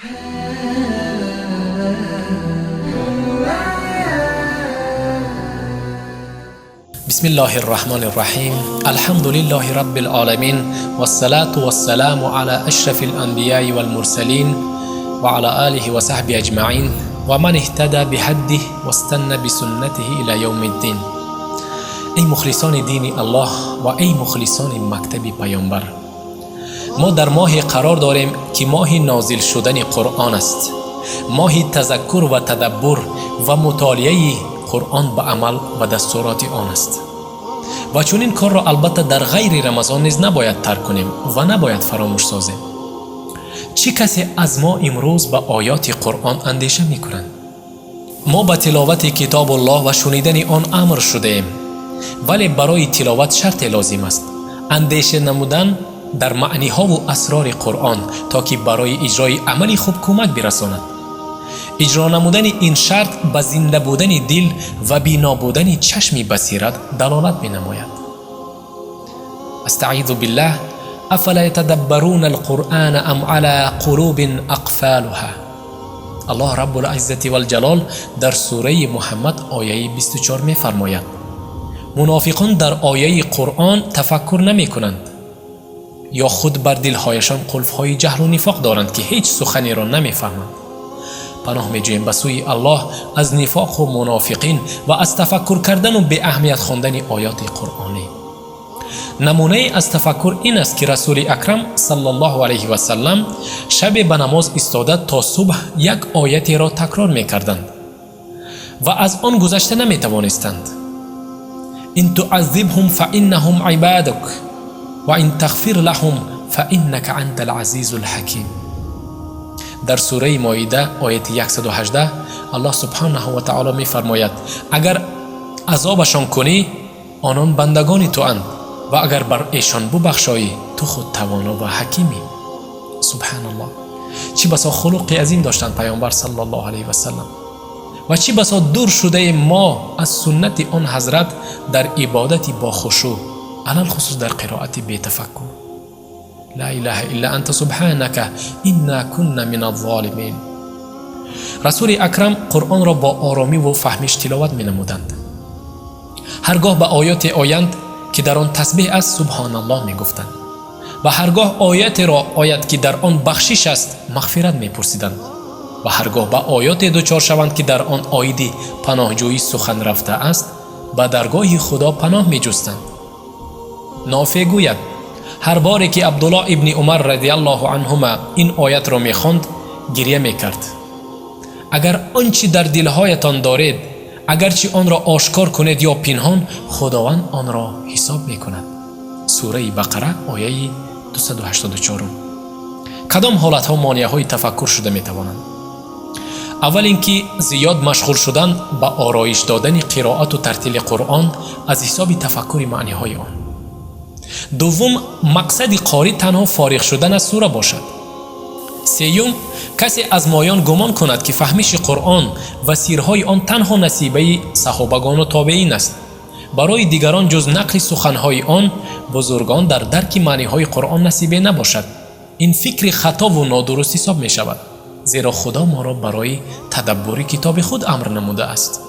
بسم الله الرحمن الرحیم. الحمد لله رب العالمین والصلاة والسلام على اشرف الانبیاء والمرسلین وعلى آله وصحبه اجمعین و من اهتدى بهديه واستنى بسنته الى یوم الدین. ای مخلصان دین الله و ای مخلصان مکتب پیامبر، ما در ماه قرار داریم که ماه نازل شدن قرآن است، ماه تذکر و تدبر و مطالعه قرآن به عمل و دستورات آن است و چون این کار را البته در غیر رمضان نیز نباید ترک کنیم و نباید فراموش سازیم. چه کسی از ما امروز به آیات قرآن اندیشه می کنند؟ ما به تلاوت کتاب الله و شنیدن آن امر شده ایم، ولی برای تلاوت شرط لازم است اندیشه نمودن در معنی ها و اسرار قرآن تا که برای اجرای عملی خوب کمک برساند. اجرا نمودن این شرط به زنده بودن دل و بینا بودن چشم بصیرت دلالت می نماید. استعیذ بالله. افلا یتدبرون القرآن ام علی قلوب اقفالها. الله رب العزة والجلال در سوره محمد آیه 24 می فرماید منافقان در آیه قرآن تفکر نمی کنند یا خود بر دلهایشان قلف های جهل و نفاق دارند که هیچ سخنی را نمی فهمند. پناه می جوییم به سوی الله از نفاق و منافقین و از تفکر کردن و به اهمیت خواندن آیات قرآنی. نمونه از تفکر این است که رسول اکرم صلی الله علیه و سلم شب به نماز ایستاده تا صبح یک آیت را تکرار می کردند و از آن گذشته نمی توانستند. ان تعذبهم فانهم عبادک و ان تغفر لهم فانک انت العزیز الحکیم. در سوره مائده آیه 118 الله سبحانه و تعالی می فرماید اگر عذابشان کنی آنان بندگان تو اند و اگر بر ایشان ببخشایی تو خود توانا و حکیمی. سبحان الله. چه بسا خلق عظیم داشتند پیامبر صلی الله علیه و سلم و چه بسا دور شده ما از سنت آن حضرت در عبادت با خشوع، علل خصوص در قرائت بی تفکر. لا اله الا انت سبحانك انا كنا من الظالمین. رسول اکرم قرآن را با آرامی و فهمش تلاوت می نمودند. هرگاه به آیات آیند که در آن تسبیح است سبحان الله می گفتند و هرگاه آیات را آید که در آن بخشش است مغفرت می پرسیدند و هرگاه به آیات دوچار شوند که در آن آیدی پناهجویی سخن رفته است به درگاه خدا پناه می جستند. نافع گوید هر باری که عبدالله ابن عمر رضی الله عنهما این آیت را می خواند گریه می کرد. اگر آنچه در دلهایتان دارید اگرچه آن را آشکار کنید یا پنهان خداوند آن را حساب می کند. سوره بقره آیه 284. کدام حالت ها مانع های تفکر شده می توانند؟ اول اینکه زیاد مشغول شدن به آرایش دادن قرائت و ترتیل قرآن از حساب تفکر معنی های آن. دوم مقصد قاری تنها فارغ شدن از سوره باشد. سیوم کسی از مایان گمان کند که فهمش قرآن و سیرهای آن تنها نصیبه صحابگان و تابعین است. برای دیگران جز نقل سخنهای آن بزرگان در درک معنیهای قرآن نصیبه نباشد. این فکر خطا و نادرست حساب می شود، زیرا خدا ما را برای تدبر کتاب خود امر نموده است.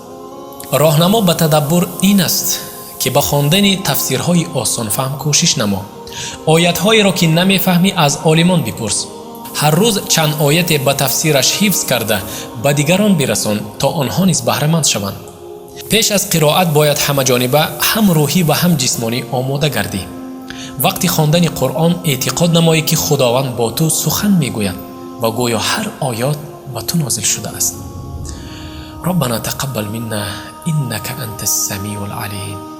راهنما به تدبر این است که به خواندن تفسیرهای آسان فهم کوشش نما. آیت‌هایی را که نمی‌فهمی از عالمان بپرس. هر روز چند آیت به تفسیرش حفظ کرده به دیگران برسان تا آنها نیز بهره مند شوند. پیش از قرائت باید همه جانبه هم روحی و هم جسمانی آماده گردی. وقتی خواندن قرآن اعتقاد نمایی که خداوند با تو سخن میگوید و گویا هر آیات به تو نازل شده است. ربنا تقبل منا انك انت السمیع العلیم.